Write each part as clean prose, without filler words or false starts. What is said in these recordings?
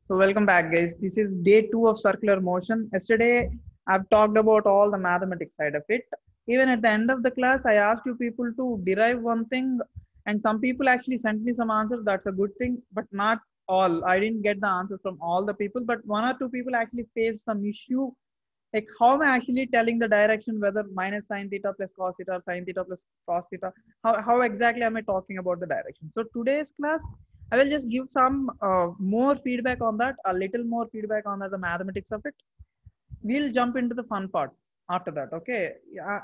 So welcome back, guys. This is day 2 of circular motion. Yesterday, I've talked about all the mathematics side of it. Even at the end of the class, I asked you people to derive one thing, and some people actually sent me some answers. That's a good thing, but not all. I didn't get the answers from all the people, but one or two people actually faced some issue. Like, how am I actually telling the direction, whether minus sine theta plus cos theta or sine theta plus cos theta? How exactly am I talking about the direction? So today's class, I will just give some more feedback on that, a little more feedback on the mathematics of it. We'll jump into the fun part after that. Okay,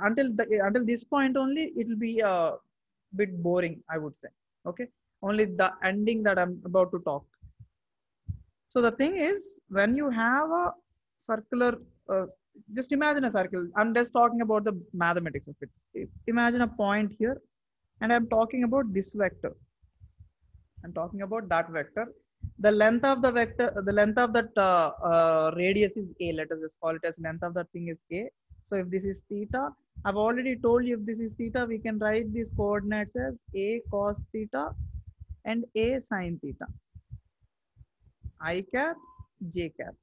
until this point only, it will be a bit boring, I would say. Okay, only the ending that I'm about to talk. So the thing is, when you have a circular, just imagine a circle. I'm just talking about the mathematics of it. Imagine a point here, and I'm talking about this vector. I'm talking about that vector. The length of the vector, the length of that radius is a. Let us just call it as length of that thing is a. So if this is theta, I've already told you if this is theta, we can write these coordinates as a cos theta and a sine theta. I cap, j cap.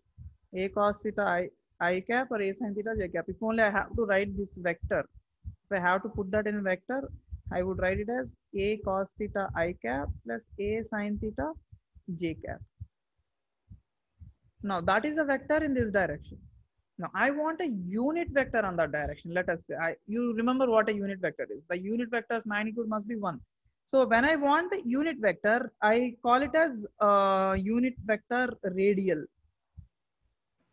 A cos theta I cap or a sin theta j cap. If only I have to write this vector, if I have to put that in a vector, I would write it as a cos theta I cap plus a sin theta j cap. Now that is a vector in this direction. Now I want a unit vector on that direction. Let us say, you remember what a unit vector is. The unit vector's magnitude must be 1. So when I want a unit vector, I call it as unit vector radial.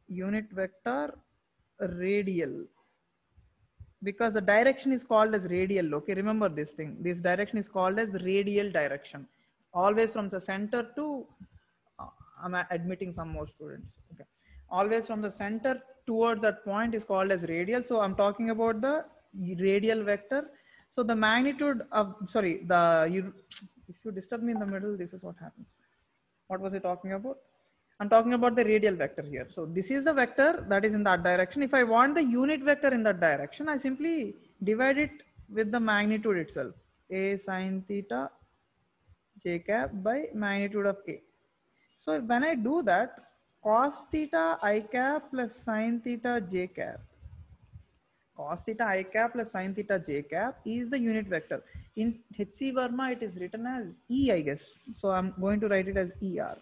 Unit vector radial, because the direction is called as radial. Okay, remember this thing. This direction is called as radial direction. Always from the center to, I'm admitting some more students. Okay, always from the center towards that point is called as radial. So I'm talking about the radial vector. So the magnitude of, sorry, if you disturb me in the middle, this is what happens. What was I talking about? I'm talking about the radial vector here. So this is the vector that is in that direction. If I want the unit vector in that direction, I simply divide it with the magnitude itself. A sine theta j cap by magnitude of A. So when I do that, cos theta I cap plus sine theta j cap, cos theta I cap plus sine theta j cap is the unit vector. In HC Verma, it is written as E, I guess. So I'm going to write it as ER.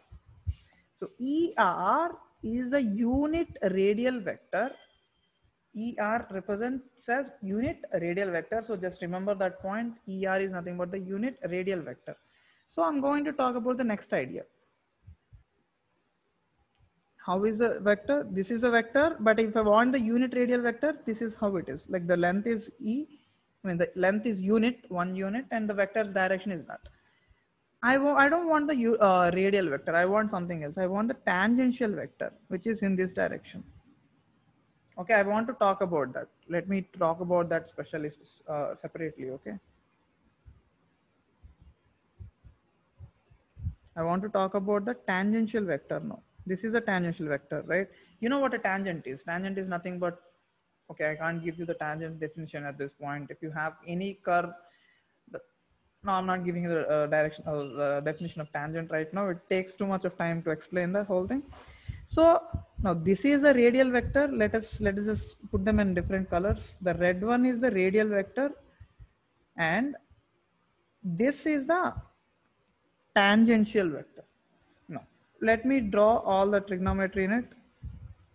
So ER is the unit radial vector. ER represents as unit radial vector. So just remember that point. ER is nothing but the unit radial vector. So I'm going to talk about the next idea. How is a vector? This is a vector, but if I want the unit radial vector, this is how it is. Like the length is E, I mean the length is unit, 1 unit, and the vector's direction is that. I don't want the radial vector. I want something else. I want the tangential vector, which is in this direction. Okay, I want to talk about that. Let me talk about that separately. Okay. I want to talk about the tangential vector now. This is a tangential vector, right? You know what a tangent is? Tangent is nothing but, okay, I can't give you the tangent definition at this point. If you have any curve, no, I'm not giving you the definition of tangent right now. It takes too much of time to explain the whole thing. So now this is a radial vector. Let us just put them in different colors. The red one is the radial vector, and this is the tangential vector. Now let me draw all the trigonometry in it.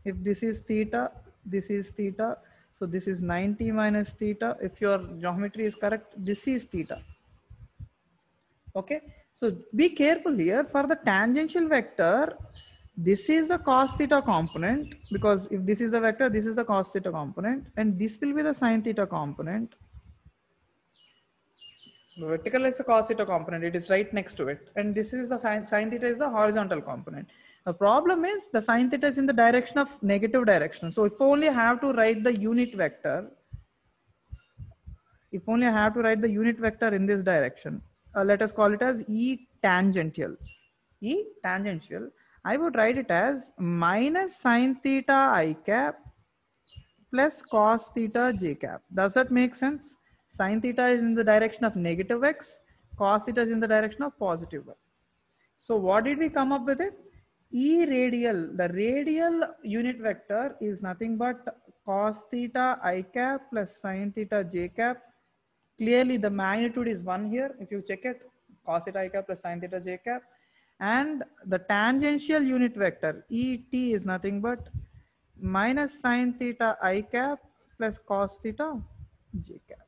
If this is theta, this is theta. So this is 90 minus theta. If your geometry is correct, this is theta. Okay, so be careful here. For the tangential vector, this is the cos theta component, because if this is a vector, this is the cos theta component, and this will be the sin theta component. The vertical is the cos theta component, it is right next to it, and this is the sin theta is the horizontal component. The problem is the sin theta is in the direction of negative direction. So if only I have to write the unit vector, in this direction, let us call it as E tangential. E tangential, I would write it as minus sin theta I cap plus cos theta j cap. Does that make sense? Sin theta is in the direction of negative x, cos theta is in the direction of positive y. So what did we come up with it? E radial, the radial unit vector is nothing but cos theta I cap plus sin theta j cap. Clearly the magnitude is 1 here. If you check it, cos theta I cap plus sin theta j cap. And the tangential unit vector Et is nothing but minus sin theta I cap plus cos theta j cap.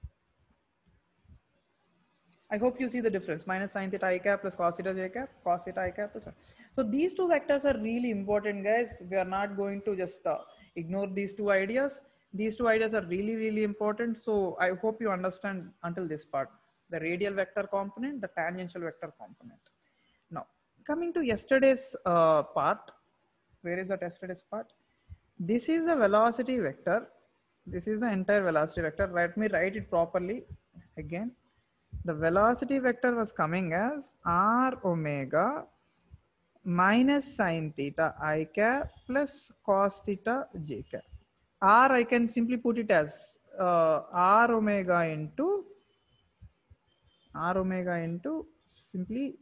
I hope you see the difference. Minus sin theta I cap plus cos theta j cap, cos theta I cap plus. So these two vectors are really important, guys. We are not going to just ignore these two ideas. These two ideas are really, really important. So I hope you understand until this part, the radial vector component, the tangential vector component. Now, coming to yesterday's part, where is that yesterday's part? This is the velocity vector. This is the entire velocity vector. Let me write it properly again. The velocity vector was coming as r omega minus sin theta I cap plus cos theta j cap. R I can simply put it as r omega into simply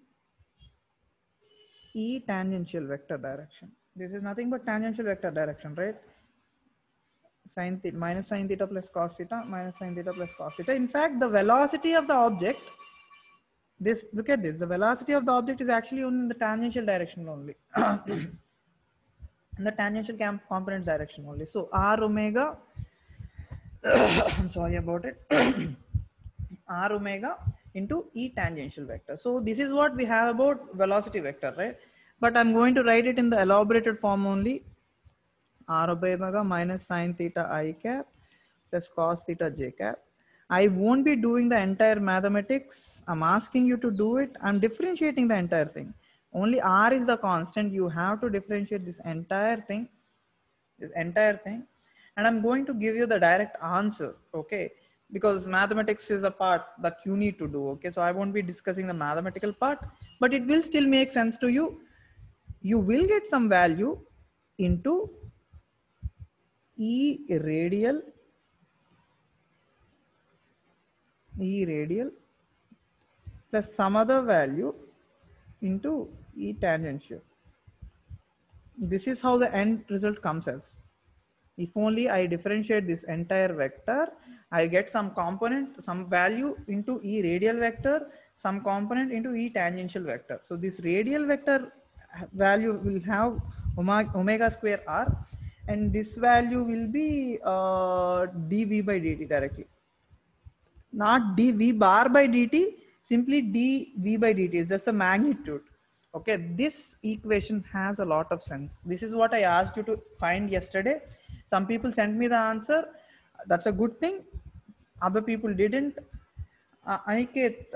E tangential vector direction. This is nothing but tangential vector direction, right? Sin theta minus sin theta plus cos theta minus sin theta plus cos theta. In fact, the velocity of the object, this, look at this, the velocity of the object is actually in the tangential direction only. In the tangential component direction only. So r omega, I'm sorry about it, r omega into E tangential vector. So this is what we have about velocity vector, right? But I'm going to write it in the elaborated form only. R omega minus sin theta I cap plus cos theta j cap. I won't be doing the entire mathematics. I'm asking you to do it. I'm differentiating the entire thing. Only R is the constant. You have to differentiate this entire thing. And I'm going to give you the direct answer, okay? Because mathematics is a part that you need to do, okay? So I won't be discussing the mathematical part, but it will still make sense to you. You will get some value into E radial plus some other value into E tangential. This is how the end result comes as. If only I differentiate this entire vector, I get some component, some value into E radial vector, some component into E tangential vector. So this radial vector value will have omega square r, and this value will be dv by dt directly. Not dv bar by dt, simply dv by dt is just a magnitude. Okay, this equation has a lot of sense. This is what I asked you to find yesterday. Some people sent me the answer. That's a good thing. Other people didn't. Aniket,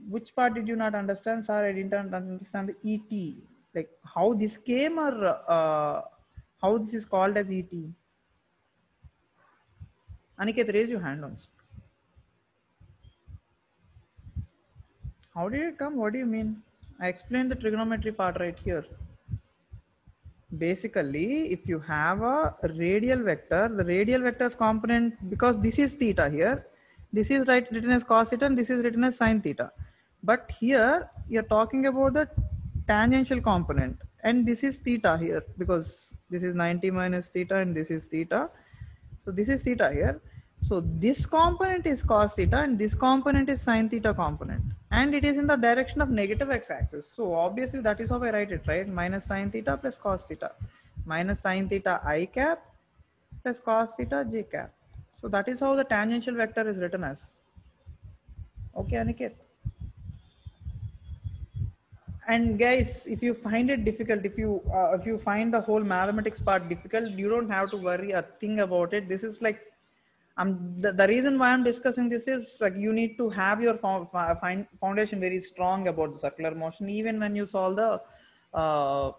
which part did you not understand? Sir, I didn't understand the ET. Like how this came, or how this is called as ET. Aniket, raise your hand once. How did it come? What do you mean? I explained the trigonometry part right here. Basically, if you have a radial vector, the radial vector's component, because this is theta here, this is written as cos theta and this is written as sin theta. But here you're talking about the tangential component, and this is theta here because this is 90 minus theta and this is theta. So this is theta here. So this component is cos theta and this component is sin theta component, and it is in the direction of negative x-axis. So obviously that is how I write it, right? Minus sin theta plus cos theta minus sin theta I cap plus cos theta j cap. So that is how the tangential vector is written as. Okay, Aniket. And guys, if you find it difficult, if you find the whole mathematics part difficult, you don't have to worry a thing about it. This is like, the reason why I'm discussing this is like you need to have your foundation very strong about the circular motion, even when you solve the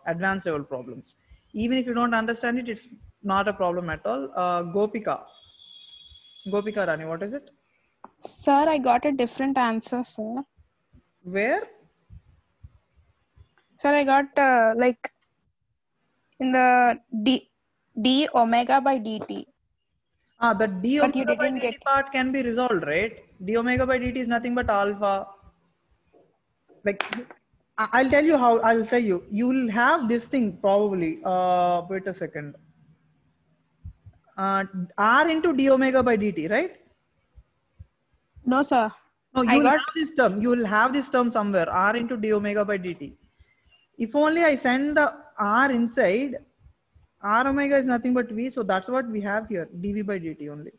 advanced level problems. Even if you don't understand it, it's not a problem at all. Gopika Rani, what is it? Sir, I got a different answer, sir. Where? Sir, I got like in the d omega by dt. The d omega by dt part can be resolved, right? D omega by dt is nothing but alpha. Like I'll tell you how. I'll tell you. You will have this thing probably. Wait a second. R into d omega by dt, right? No, sir. No, I you will got have this term. You will have this term somewhere. R into d omega by dt. If only I send the R inside, R omega is nothing but V. So that's what we have here, dV by dt only.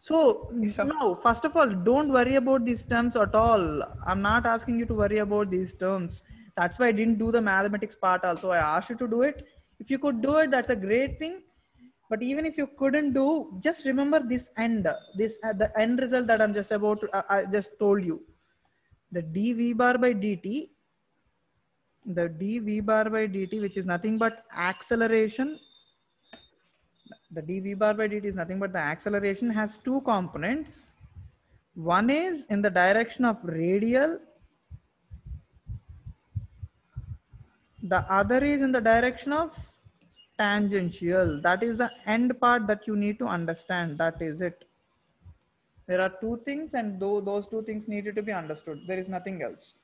So now, first of all, don't worry about these terms at all. I'm not asking you to worry about these terms. That's why I didn't do the mathematics part also. I asked you to do it. If you could do it, that's a great thing. But even if you couldn't do, just remember this end, the end result that I'm just about to, I just told you. The dV bar by dt, which is nothing but acceleration. The dV bar by dt is nothing but the acceleration, has two components. One is in the direction of radial. The other is in the direction of tangential. That is the end part that you need to understand. That is it. There are two things, and those two things needed to be understood. There is nothing else.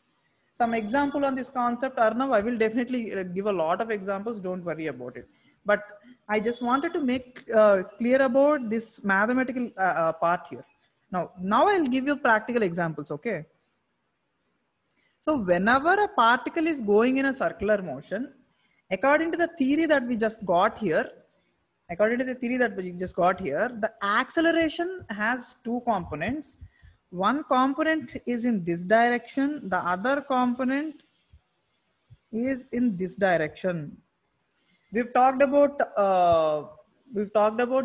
Some example on this concept, Arnav, I will definitely give a lot of examples. Don't worry about it. But I just wanted to make clear about this mathematical part here. Now I'll give you practical examples, okay? So whenever a particle is going in a circular motion, according to the theory that we just got here, the acceleration has two components. One component is in this direction, the other component is in this direction. We've talked about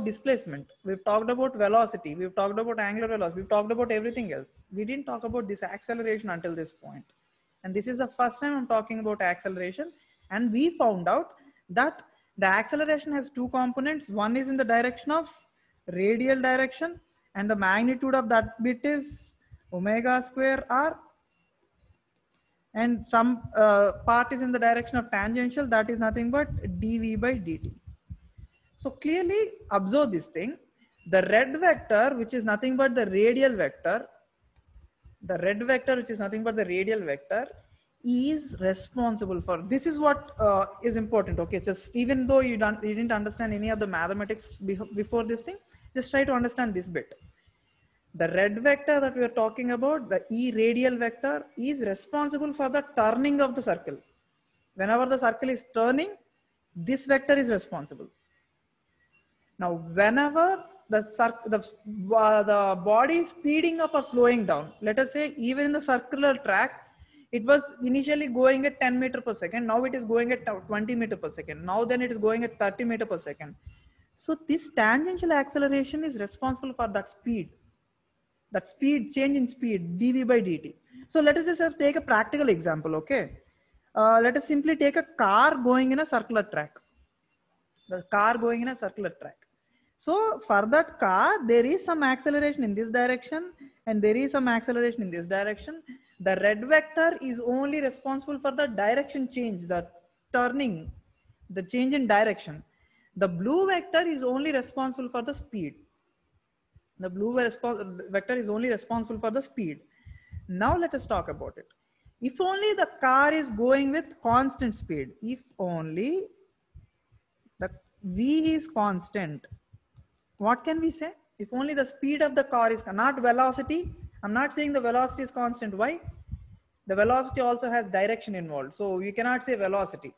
displacement, we've talked about velocity, we've talked about angular velocity, we've talked about everything else. We didn't talk about this acceleration until this point. And this is the first time I'm talking about acceleration. And we found out that the acceleration has two components. One is in the direction of radial direction, and the magnitude of that bit is omega square r. And some part is in the direction of tangential, that is nothing but dV by dt. So clearly observe this thing. The red vector, which is nothing but the radial vector, is responsible for, this is what is important, okay? Just even though you didn't understand any of the mathematics before this thing, just try to understand this bit. The red vector that we are talking about, the E radial vector, is responsible for the turning of the circle. Whenever the circle is turning, this vector is responsible. Now, whenever the body is speeding up or slowing down, let us say even in the circular track, it was initially going at 10 meters per second. Now it is going at 20 meters per second. Now then it is going at 30 meters per second. So this tangential acceleration is responsible for that speed. That speed, change in speed, dV by dt. So let us just take a practical example, okay? Let us simply take a car going in a circular track. The car going in a circular track. So for that car, there is some acceleration in this direction and there is some acceleration in this direction. The red vector is only responsible for the direction change, the turning, the change in direction. The blue vector is only responsible for the speed. The blue vector is only responsible for the speed. Now let us talk about it. If only the car is going with constant speed, if only the V is constant, what can we say? If only the speed of the car is not velocity. I'm not saying the velocity is constant. Why? The velocity also has direction involved. So you cannot say velocity.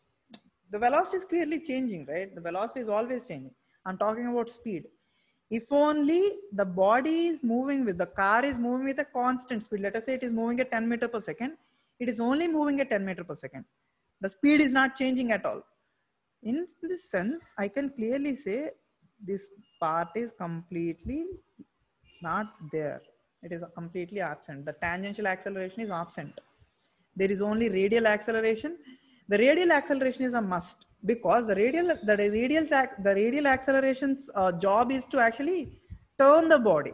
The velocity is clearly changing, right? The velocity is always changing. I'm talking about speed. If only the body is moving with, the car is moving with a constant speed. Let us say it is moving at 10 meters per second. It is only moving at 10 meters per second. The speed is not changing at all. In this sense, I can clearly say this part is completely not there. It is completely absent. The tangential acceleration is absent. There is only radial acceleration. The radial acceleration is a must because the radial acceleration's job is to actually turn the body.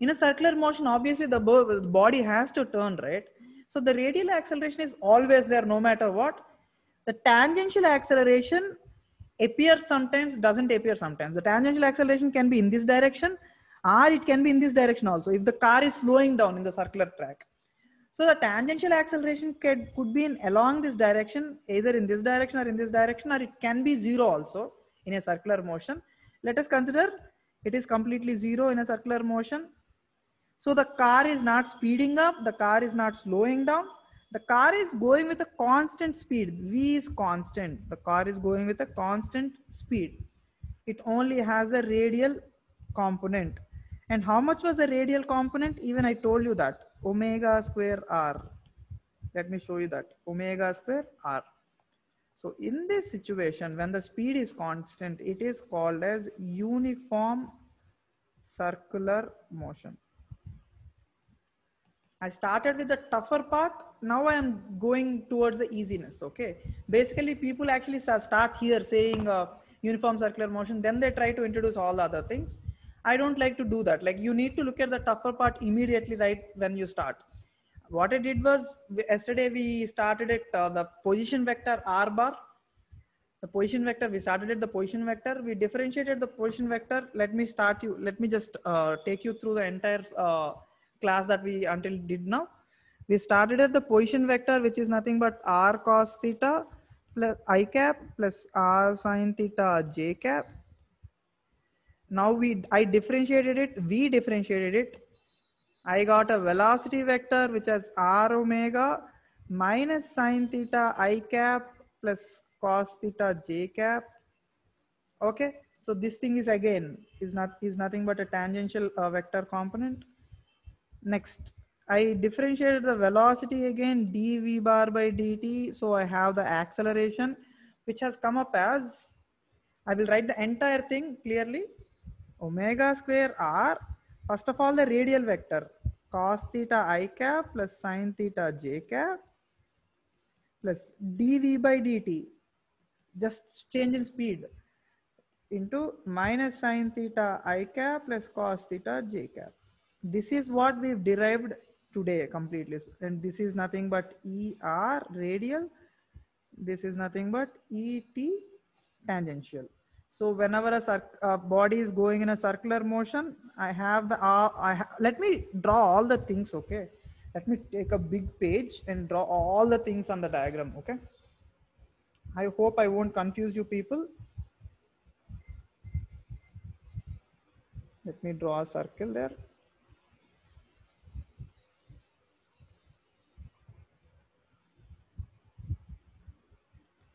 In a circular motion, obviously the body has to turn, right? So the radial acceleration is always there no matter what. The tangential acceleration appears sometimes, doesn't appear sometimes. The tangential acceleration can be in this direction or it can be in this direction also if the car is slowing down in the circular track. So the tangential acceleration could be in along this direction, either in this direction or in this direction, or it can be zero also in a circular motion. Let us consider it is completely zero in a circular motion. So the car is not speeding up, the car is not slowing down. The car is going with a constant speed. V is constant. The car is going with a constant speed. It only has a radial component. And how much was the radial component? Even I told you that omega square r. Let me show you that omega square r. So in this situation, when the speed is constant, it is called as uniform circular motion. I started with the tougher part. Now I am going towards the easiness. Okay. Basically, people actually start here saying uniform circular motion. Then they try to introduce all the other things. I don't like to do that. Like, you need to look at the tougher part immediately right when you start. What I did was, yesterday we started at the position vector r bar. The position vector, we started at the position vector. We differentiated the position vector. Let me just take you through the entire class that we until did now. We started at the position vector, which is nothing but r cos theta plus I cap plus r sin theta j cap. Now I differentiated it, we differentiated it. I got a velocity vector which has r omega minus sin theta I cap plus cos theta j cap. Okay, so this thing is again is nothing but a tangential vector component. Next, I differentiated the velocity again, dv bar by dt. So I have the acceleration, which has come up as, I will write the entire thing clearly. Omega square r, first of all, the radial vector, cos theta I cap plus sin theta j cap plus dv by dt, just change in speed, into minus sin theta I cap plus cos theta j cap. This is what we've derived today completely. And this is nothing but ER radial. This is nothing but ET tangential. So whenever a body is going in a circular motion, I have the let me draw all the things. Okay, let me take a big page and draw all the things on the diagram. Okay, I hope I won't confuse you people. Let me draw a circle there.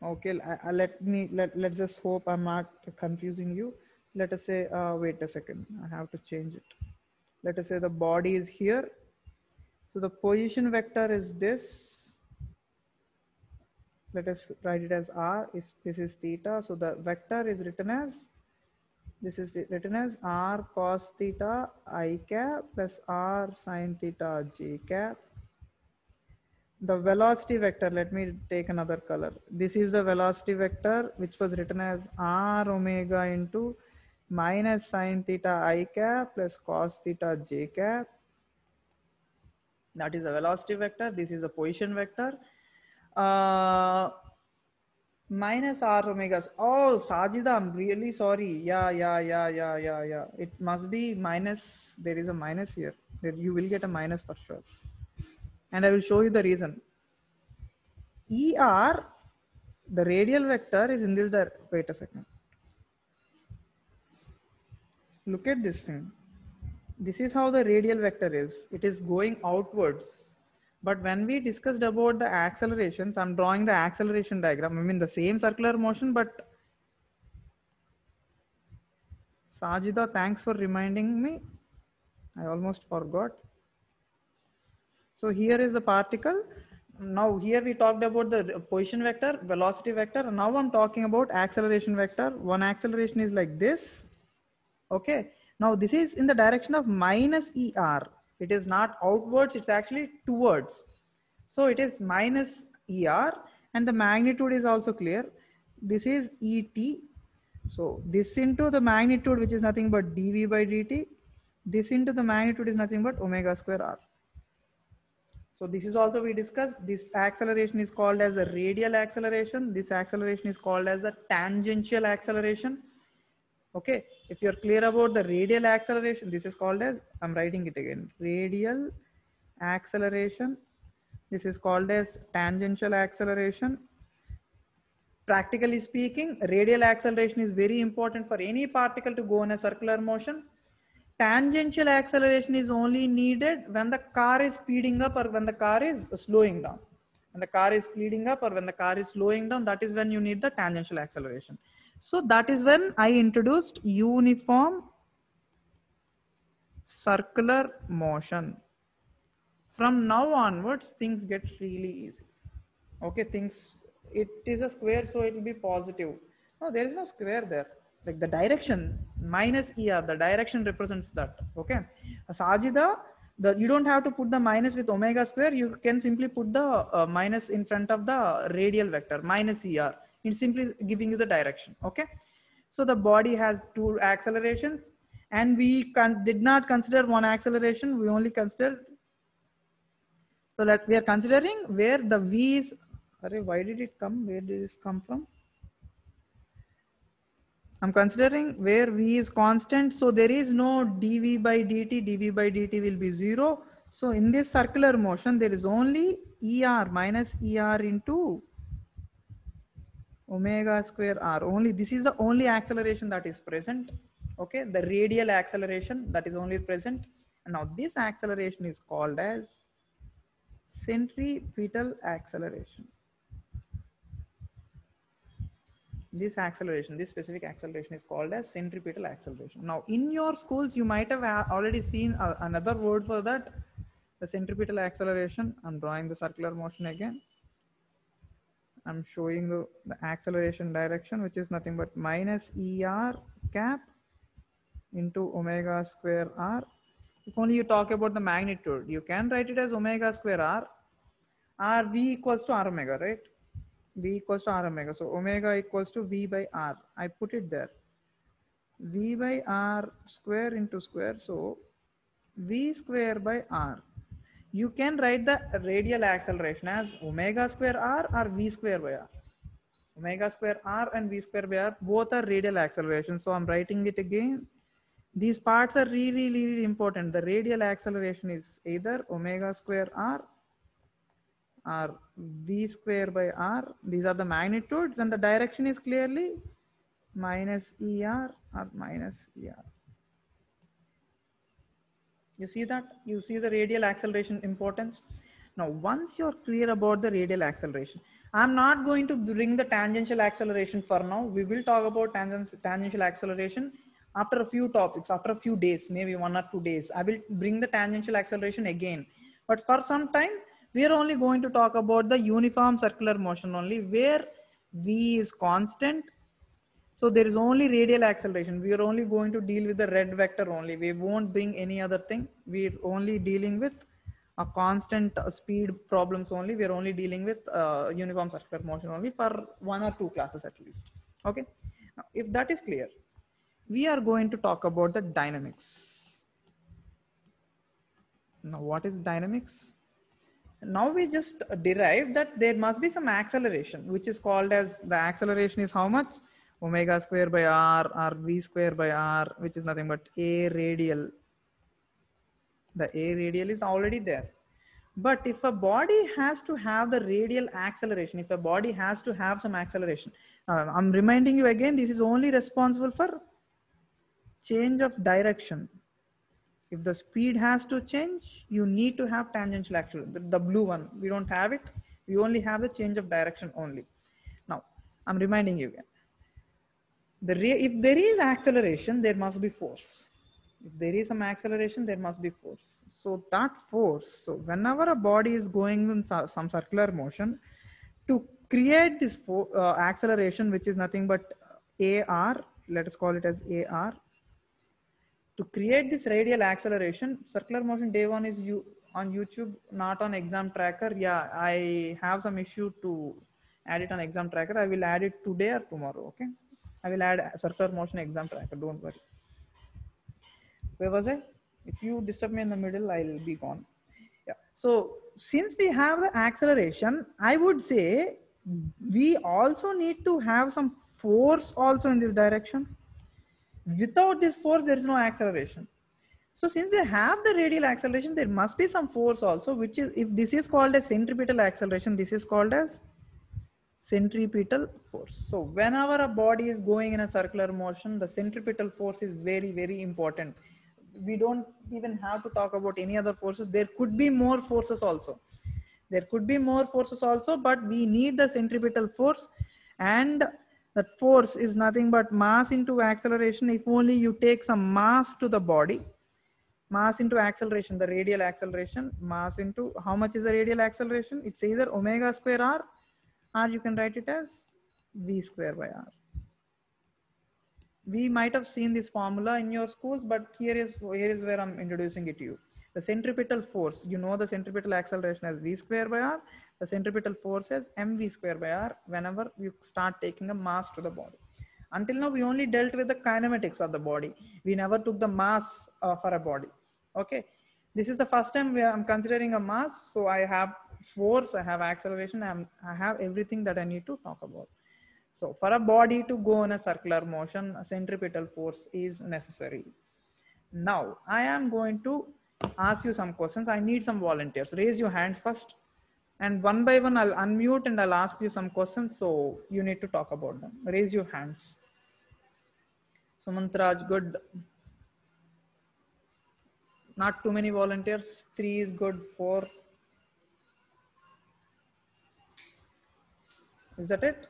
Okay, let's just hope I'm not confusing you. Let us say, wait a second, I have to change it. Let us say the body is here. So the position vector is this. Let us write it as r. This is theta. So the vector is written as, this is written as r cos theta I cap plus r sin theta j cap. The velocity vector, let me take another color. This is the velocity vector, which was written as r omega into minus sin theta I cap plus cos theta j cap. That is the velocity vector. This is the position vector. Minus r omega. Oh, Sajida, I'm really sorry. Yeah. It must be minus. There is a minus here. You will get a minus for sure. And I will show you the reason. ER, the radial vector is in this direction. Wait a second. Look at this thing. This is how the radial vector is. It is going outwards. But when we discussed about the accelerations, I'm drawing the acceleration diagram. I mean the same circular motion, but Sajida, thanks for reminding me. I almost forgot. So here is the particle. Now here we talked about the position vector, velocity vector. Now I'm talking about acceleration vector. One acceleration is like this. Okay. Now this is in the direction of minus ER. It is not outwards, it's actually towards. So it is minus ER and the magnitude is also clear. This is ET. So this into the magnitude, which is nothing but dV by dt. This into the magnitude is nothing but omega square r. So this is also we discussed. This acceleration is called as a radial acceleration. This acceleration is called as a tangential acceleration. Okay, if you're clear about the radial acceleration, this is called as, I'm writing it again, radial acceleration. This is called as tangential acceleration. Practically speaking, radial acceleration is very important for any particle to go in a circular motion. Tangential acceleration is only needed when the car is speeding up or when the car is slowing down. When the car is speeding up or when the car is slowing down, that is when you need the tangential acceleration. So that is when I introduced uniform circular motion. From now onwards, things get really easy. Okay, it is a square, so it will be positive. No, there is no square there. Like the direction minus ER, the direction represents that. Okay, Sajida, you don't have to put the minus with omega square. You can simply put the minus in front of the radial vector minus ER. It's simply giving you the direction. Okay, so the body has two accelerations, and we did not consider one acceleration. We only considered, so that we are considering where the V is. Why did it come? Where did this come from? I'm considering where V is constant. So there is no dV by dt. dV by dt will be 0. So in this circular motion, there is only ER minus ER into omega square R. Only this is the only acceleration that is present. Okay, the radial acceleration that is only present. And now this acceleration is called as centripetal acceleration. This acceleration, this specific acceleration is called as centripetal acceleration. Now in your schools, you might have already seen another word for that, the centripetal acceleration. I'm drawing the circular motion again. I'm showing the acceleration direction, which is nothing but minus ER cap into omega square R. If only you talk about the magnitude, you can write it as omega square R V equals to R omega, right? V equals to R omega. So omega equals to V by R. I put it there. V by R square into square. So V square by R. You can write the radial acceleration as omega square R or V square by R. Omega square R and V square by R, both are radial acceleration. So I'm writing it again. These parts are really, really important. The radial acceleration is either omega square R or V square by R. These are the magnitudes, and the direction is clearly minus ER or minus ER. You see that? You see the radial acceleration importance? Now, once you're clear about the radial acceleration, I'm not going to bring the tangential acceleration for now. We will talk about tangential acceleration after a few topics, after a few days, maybe 1 or 2 days. I will bring the tangential acceleration again. But for some time, we are only going to talk about the uniform circular motion only, where V is constant. So there is only radial acceleration. We are only going to deal with the red vector only. We won't bring any other thing. We're only dealing with a constant speed problems only. We're only dealing with uniform circular motion only for 1 or 2 classes at least. Okay. Now, if that is clear, we are going to talk about the dynamics. Now, what is dynamics? Now we just derived that there must be some acceleration, which is called as, the acceleration is how much? Omega square by R or V square by R, which is nothing but A radial. The A radial is already there. But if a body has to have the radial acceleration, if a body has to have some acceleration, I'm reminding you again, this is only responsible for change of direction. If the speed has to change, you need to have tangential acceleration. The blue one, we don't have it. We only have the change of direction only. Now, I'm reminding you again. If there is acceleration, there must be force. If there is some acceleration, there must be force. So that force, so whenever a body is going in some circular motion, to create this acceleration, which is nothing but AR, let us call it as AR, to create this radial acceleration, circular motion day 1 is on YouTube, not on exam tracker. Yeah, I have some issue to add it on exam tracker. I will add it today or tomorrow. Okay, I will add circular motion exam tracker. Don't worry. Where was I? If you disturb me in the middle, I'll be gone. Yeah. So since we have the acceleration, I would say we also need to have some force also in this direction. Without this force, there is no acceleration. So since they have the radial acceleration, there must be some force also, which is, if this is called as centripetal acceleration, this is called as centripetal force. So whenever a body is going in a circular motion, the centripetal force is very, very important. We don't even have to talk about any other forces. There could be more forces also. There could be more forces also, but we need the centripetal force, and that force is nothing but mass into acceleration. If only you take some mass to the body, mass into acceleration, the radial acceleration, mass into how much is the radial acceleration? It's either omega square r, or you can write it as v square by r. We might have seen this formula in your schools, but here is where I'm introducing it to you. The centripetal force, you know the centripetal acceleration as v square by r, the centripetal force as mv square by r whenever you start taking a mass to the body. Until now, we only dealt with the kinematics of the body. We never took the mass for a body. Okay, this is the first time I'm considering a mass. So I have force, I have acceleration, I have everything that I need to talk about. So for a body to go in a circular motion, a centripetal force is necessary. Now I am going to ask you some questions. I need some volunteers. Raise your hands first, and one by one I'll unmute and I'll ask you some questions. So you need to talk about them. Raise your hands. Sumantraj, good. Not too many volunteers. 3 is good. 4. Is that it?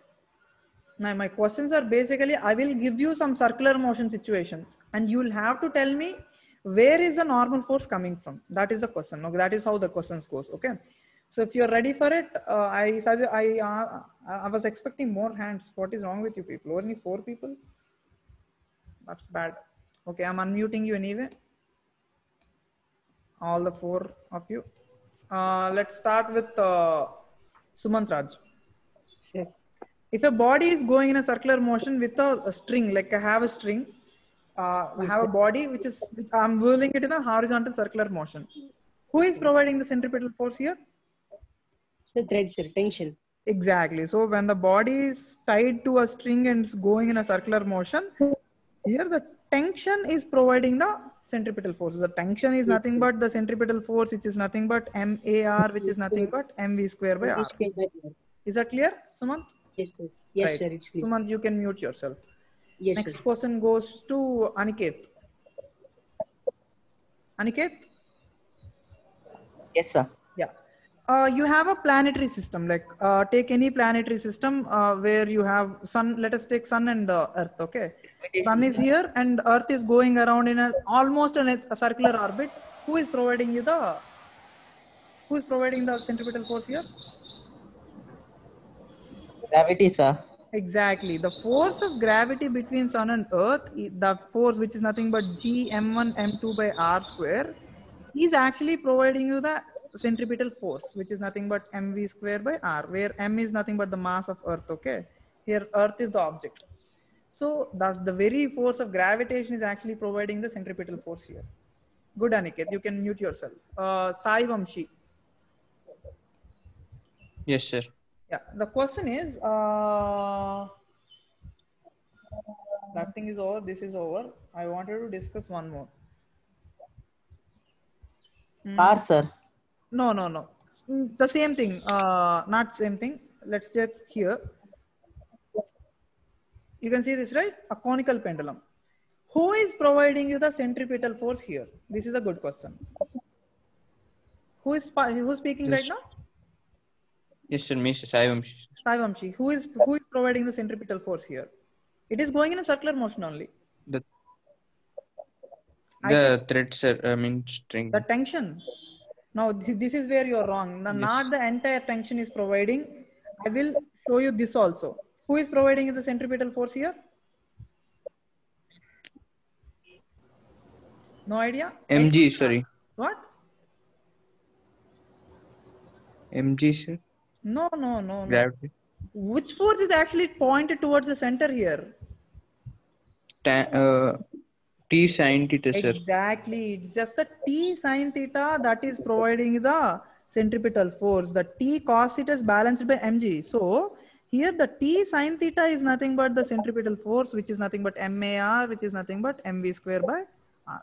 Now my questions are basically, I will give you some circular motion situations and you will have to tell me where is the normal force coming from. That is the question. Okay, that is how the questions goes. Okay. So if you're ready for it, I was expecting more hands. What is wrong with you people? Only 4 people? That's bad. Okay, I'm unmuting you anyway. All the 4 of you. Let's start with Sumantraj. Sure. If a body is going in a circular motion with a string, like I have a string, I have a body which is, I'm whirling it in a horizontal circular motion. Who is providing the centripetal force here? The thread, sir, tension. Exactly. So when the body is tied to a string and it's going in a circular motion, here the tension is providing the centripetal force. The tension is nothing but the centripetal force, which is nothing but MAR, which is nothing but MV square by R. Is that clear, Sumant? Yes, sir. Yes, Right. sir. It's clear. Sumant, you can mute yourself. Yes, Next sir. question goes to Aniket. Aniket? Yes, sir. Yeah. You have a planetary system, like take any planetary system where you have sun, let us take sun and earth, okay? Sun is here and earth is going around in almost a circular orbit. Who is providing the centripetal force here? Gravity, sir. Exactly. The force of gravity between sun and earth, the force which is nothing but G m1 m2 by r square, is actually providing you the centripetal force, which is nothing but mv square by r, where m is nothing but the mass of earth. Okay, here earth is the object. So that's the very force of gravitation is actually providing the centripetal force here. Good, Aniket, you can mute yourself. Sai Vamshi. Yes, sir. Yeah, the question is, that thing is over, this is over. I wanted to discuss one more. R, sir. No. The same thing, not same thing. Let's check here. You can see this, right? A conical pendulum. Who is providing you the centripetal force here? This is a good question. Who's speaking right now? Yes, sir. Mr. Sai Sai Vamshi. Who is providing the centripetal force here? It is going in a circular motion only. The thread, sir. I mean string. The tension. Now this is where you are wrong. Now, not the entire tension is providing. I will show you this also. Who is providing the centripetal force here? No idea? MG, sorry. What? MG, sir. No. Gravity. Which force is actually pointed towards the center here? T sin theta, sir. Exactly. It's just the T sin theta that is providing the centripetal force. The T cos theta is balanced by mg. So here the T sin theta is nothing but the centripetal force, which is nothing but MAR, which is nothing but mv square by r.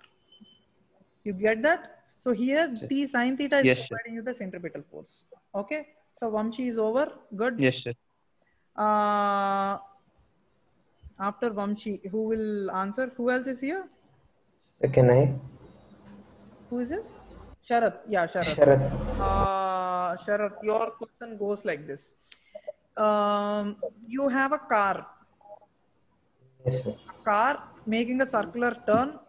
You get that? So here T sine theta is Yes, sir. providing you the centripetal force. Okay. So Vamshi is over. Good. Yes, sir. After Vamshi, who will answer? Who else is here? Can I? Who is this? Sharath. Yeah, Sharath. Sharath. Sharath, your question goes like this. You have a car. Yes, sir. A car making a circular turn.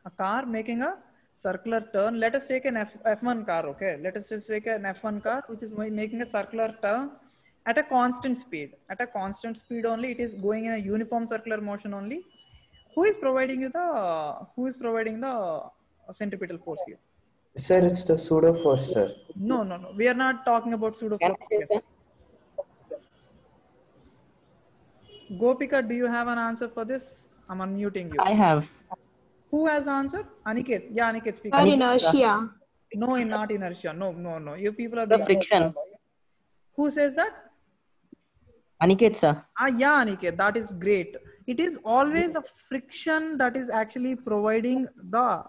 A car making a circular turn. Let us take an F1 car, okay? Let us just take an F1 car which is making a circular turn at a constant speed. At a constant speed only, it is going in a uniform circular motion only. Who is providing the centripetal force here? Sir, it's the pseudo force, sir. No. We are not talking about pseudo Can force I say, here. sir? Gopika, do you have an answer for this? I'm unmuting you. I have. Who has answered? Aniket. Yeah, Aniket, speak. Sir, inertia. No, not inertia. No. You people are The being. friction. Who says that? Aniket, sir. Yeah, Aniket, that is great. It is always a friction that is actually providing the.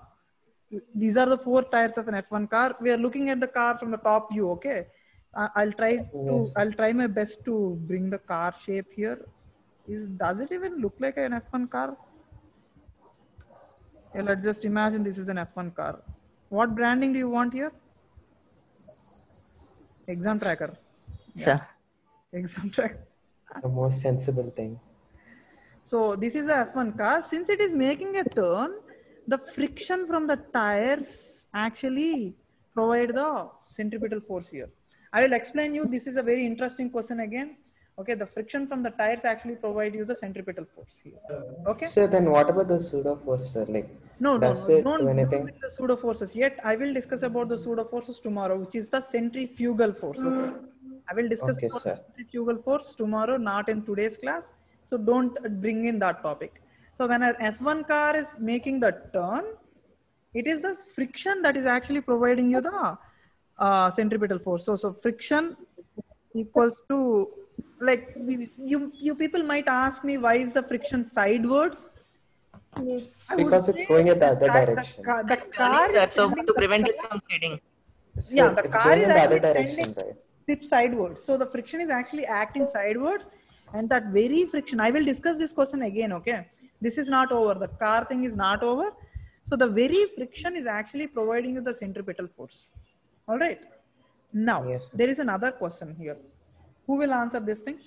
These are the 4 tires of an F1 car. We are looking at the car from the top view. Okay, I'll try my best to bring the car shape here. Does it even look like an F1 car? Yeah, let's just imagine this is an F1 car. What branding do you want here? Exam tracker. Sir. Exam tracker. The most sensible thing. So this is a F1 car. Since it is making a turn, the friction from the tires actually provide the centripetal force here. I will explain you. This is a very interesting question again. Okay, the friction from the tires actually provide you the centripetal force here. Okay. So then what about the pseudo force, sir? Like, No, does it don't do anything? bring the pseudo forces yet. I will discuss about the pseudo forces tomorrow, which is the centrifugal force. Okay? I will discuss Okay, about sir. the centrifugal force tomorrow, not in today's class. So don't bring in that topic. So when an F1 car is making the turn, it is the friction that is actually providing you the centripetal force. So friction equals to, like, you people might ask me, why is the friction sidewards? I would Because it's say going in the other that direction. the car Sir, is so tending to the prevent it car- from skidding. So yeah, the it's car going is in the other actually direction, tending right? tip sidewards. So the friction is actually acting sidewards, and that very friction, I will discuss this question again. Okay, this is not over. The car thing is not over. So the very friction is actually providing you the centripetal force. All right. Now Yes, sir. there is another question here. Who will answer this thing?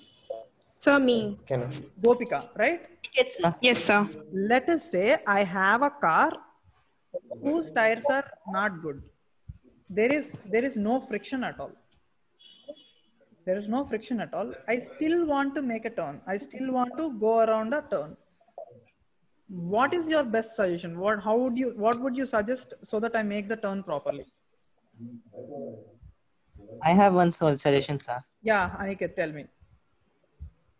Sir, me. Can I? Gopika, right? Aniket, sir. Yes, sir. Let us say I have a car whose tires are not good. There is no friction at all. There is no friction at all. I still want to make a turn. I still want to go around a turn. What is your best suggestion? What would you suggest so that I make the turn properly? I have one sole suggestion, sir. Yeah, Aniket, tell me.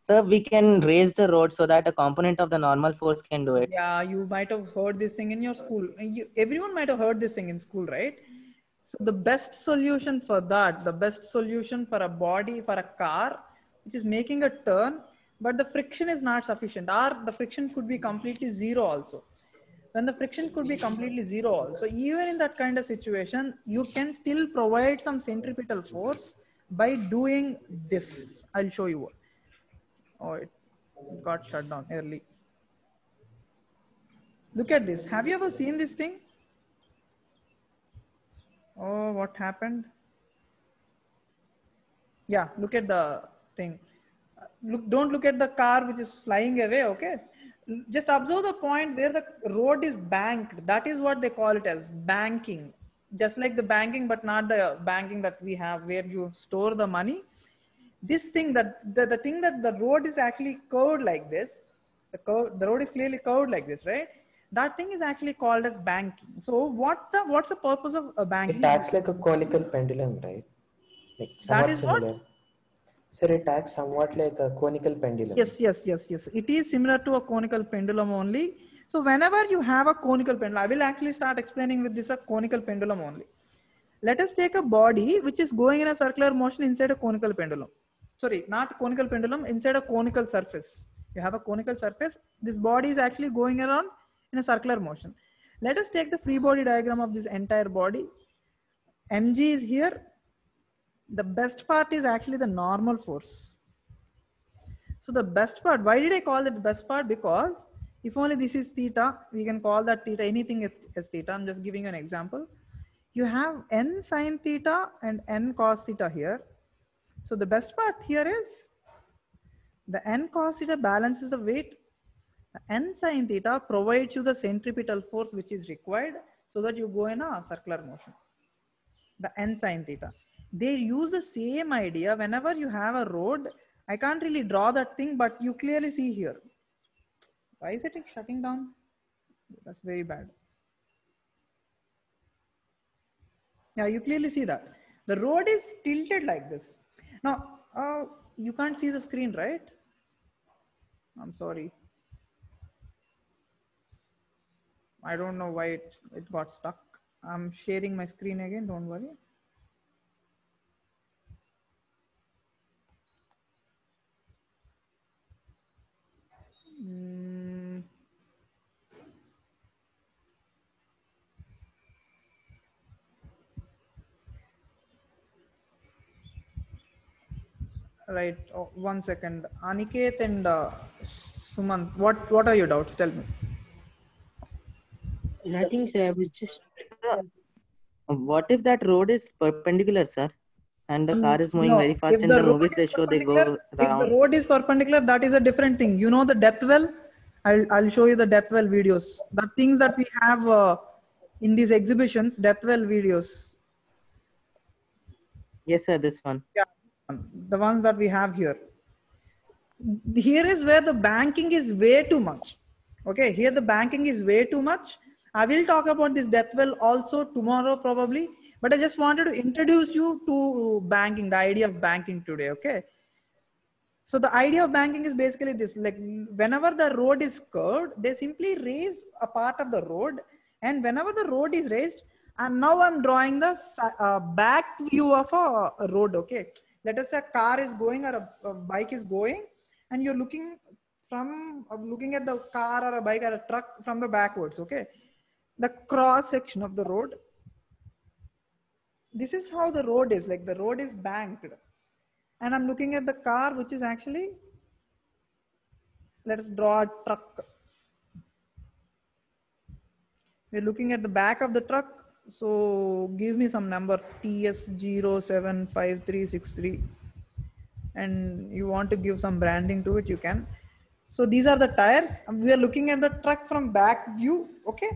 Sir, we can raise the road so that a component of the normal force can do it. Yeah, you might have heard this thing in your school. Everyone might have heard this thing in school, right? So the best solution for that, the best solution for a body, for a car, which is making a turn, but the friction is not sufficient, or the friction could be completely zero also. When the friction could be completely zero also, even in that kind of situation, you can still provide some centripetal force by doing this. I'll show you what. Oh, it got shut down early. Look at this. Have you ever seen this thing? Oh, what happened? Yeah, look at the thing. Don't look at the car which is flying away, okay? Just observe the point where the road is banked. That is what they call it as banking. Just like the banking, but not the banking that we have where you store the money. This thing, that the thing that the road is actually curved like this, the road is clearly curved like this, right? That thing is actually called as banking. So what's the purpose of a banking? It acts like a conical pendulum, right? Like That somewhat is what? similar. Sir, it acts somewhat like a conical pendulum. Yes. It is similar to a conical pendulum only. So whenever you have a conical pendulum, I will actually start explaining with this a conical pendulum only. Let us take a body which is going in a circular motion inside a conical pendulum. Sorry, not conical pendulum, inside a conical surface. You have a conical surface. This body is actually going around in a circular motion. Let us take the free body diagram of this entire body. Mg is here. The best part is actually the normal force. So the best part, why did I call it the best part? Because if only this is theta, we can call that theta, anything as theta. I'm just giving you an example. You have n sine theta and n cos theta here. So the best part here is the n cos theta balances the weight. The n sine theta provides you the centripetal force which is required so that you go in a circular motion. The n sine theta. They use the same idea whenever you have a road. I can't really draw that thing, but you clearly see here. Why is it shutting down? That's very bad. Yeah, you clearly see that. The road is tilted like this. Now, you can't see the screen, right? I'm sorry. I don't know why it got stuck. I'm sharing my screen again, don't worry. Right. Oh, 1 second. Aniket and Sumant, what are your doubts? Tell me. Nothing, sir. I was just. What if that road is perpendicular, sir? And the car is moving No, very fast. if In the the road movies, is they show they go perpendicular, if the around. road is perpendicular, that is a different thing. You know the death well? I'll show you the death well videos. The things that we have in these exhibitions, death well videos. Yes, sir, this one. Yeah, the ones that we have here. Here is where the banking is way too much. Okay, here the banking is way too much. I will talk about this death well also tomorrow probably, but I just wanted to introduce you to banking, the idea of banking today. Okay. So the idea of banking is basically this, like whenever the road is curved, they simply raise a part of the road, and whenever the road is raised, and now I'm drawing the back view of a road. Okay. Let us say a car is going or a bike is going, and you're looking at the car or a bike or a truck from the backwards. Okay. The cross section of the road. This is how the road is, like the road is banked. And I'm looking at the car, which is actually, let us draw a truck. We're looking at the back of the truck. So give me some number, TS075363. And you want to give some branding to it, you can. So these are the tires. We are looking at the truck from back view. Okay.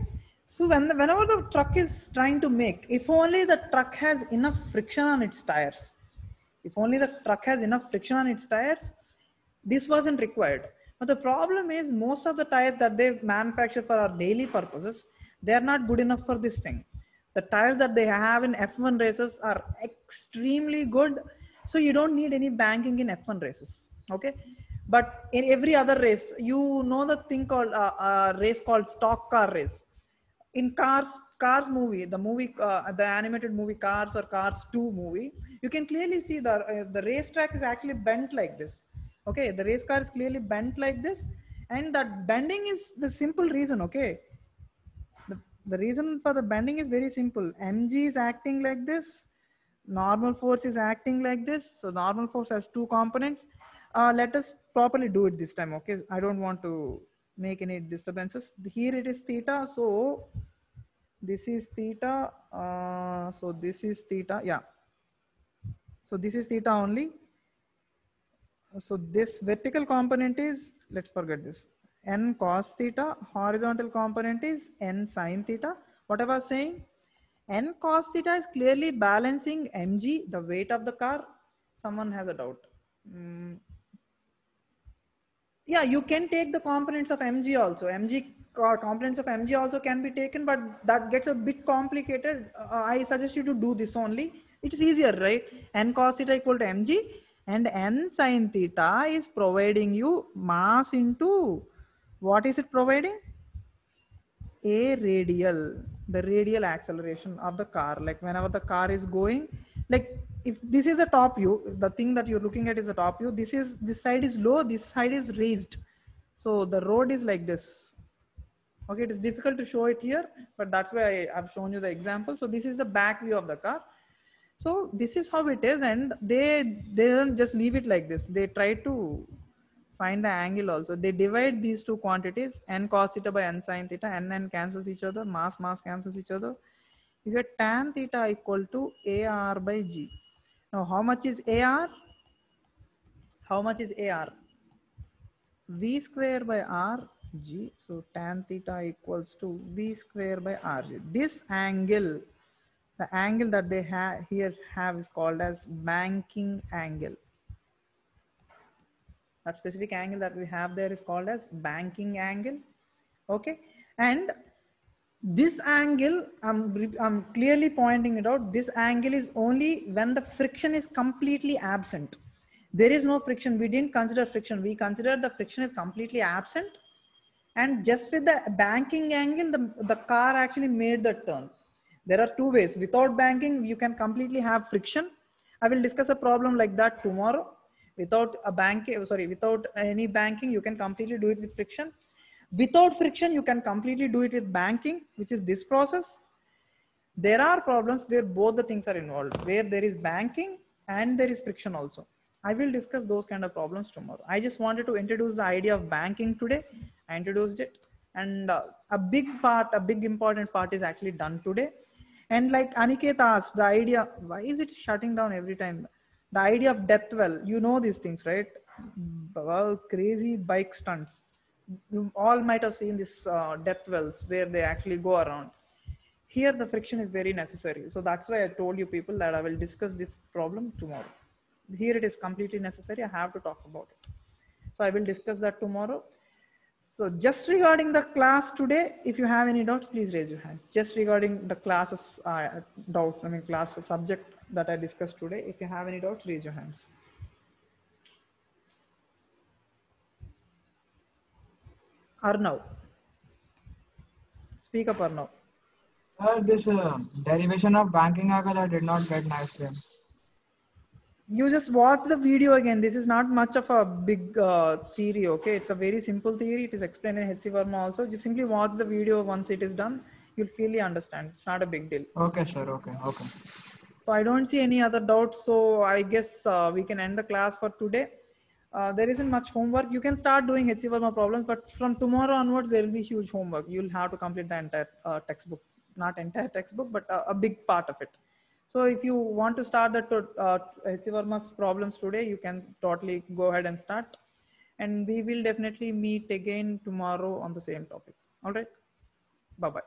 So whenever the truck is trying to make, if only the truck has enough friction on its tires, if only the truck has enough friction on its tires, this wasn't required. But the problem is most of the tires that they manufacture for our daily purposes, they are not good enough for this thing. The tires that they have in F1 races are extremely good. So you don't need any banking in F1 races. Okay. But in every other race, you know the thing called a race called stock car race. In Cars movie, the animated movie Cars or Cars 2 movie, you can clearly see the racetrack is actually bent like this. Okay, the race car is clearly bent like this, and that bending is the simple reason. Okay, the reason for the bending is very simple. Mg is acting like this, normal force is acting like this. So normal force has two components. Let us properly do it this time. Okay, I don't want to make any disturbances. Here it is theta, so this is theta, so this is theta, yeah, so this is theta only. So this vertical component is, let's forget this, n cos theta. Horizontal component is n sin theta. What I was saying, n cos theta is clearly balancing mg, the weight of the car. Someone has a doubt. Yeah, you can take the components of mg also. Components of mg also can be taken, but that gets a bit complicated. I suggest you to do this only. It is easier, right? N cos theta equal to mg, and n sin theta is providing you mass into, what is it providing? A radial, the radial acceleration of the car. Like whenever the car is going, like if this is a top view, the thing that you're looking at is the top view. This side is low, this side is raised. So the road is like this. Okay, it is difficult to show it here, but that's why I've shown you the example. So this is the back view of the car. So this is how it is, and they don't just leave it like this. They try to find the angle also. They divide these two quantities, n cos theta by n sin theta. N cancels each other, mass cancels each other. You get tan theta equal to AR by G. Now how much is AR? How much is AR? V square by R G. So tan theta equals to V square by R G. This angle, the angle that they here have is called as banking angle. That specific angle that we have there is called as banking angle. Okay, and this angle, I'm clearly pointing it out. This angle is only when the friction is completely absent. There is no friction. We didn't consider friction. We considered the friction is completely absent. And just with the banking angle, the car actually made the turn. There are two ways. Without banking, you can completely have friction. I will discuss a problem like that tomorrow. Without any banking, you can completely do it with friction. Without friction, you can completely do it with banking, which is this process. There are problems where both the things are involved, where there is banking and there is friction also. I will discuss those kind of problems tomorrow. I just wanted to introduce the idea of banking today. I introduced it, and a big important part is actually done today. And like Aniket asked, the idea, why is it shutting down every time? The idea of death well, you know these things, right? Well, crazy bike stunts. You all might have seen these death wells where they actually go around. Here the friction is very necessary. So that's why I told you people that I will discuss this problem tomorrow. Here it is completely necessary. I have to talk about it. So I will discuss that tomorrow. So just regarding the class today, if you have any doubts, please raise your hand. Just regarding the classes doubts, class subject that I discussed today, if you have any doubts, raise your hands. Arnav. Speak up, Arnav. This derivation of banking angle I did not get nicely. You just watch the video again. This is not much of a big theory, okay? It's a very simple theory. It is explained in HC Verma also. Just simply watch the video once it is done. You'll clearly understand. It's not a big deal. Okay, sir. Okay. So I don't see any other doubts. So I guess we can end the class for today. There isn't much homework. You can start doing HC Verma problems, but from tomorrow onwards, there will be huge homework. You'll have to complete the entire textbook. Not entire textbook, but a big part of it. So if you want to start the HC Verma's problems today, you can totally go ahead and start. And we will definitely meet again tomorrow on the same topic. All right. Bye-bye.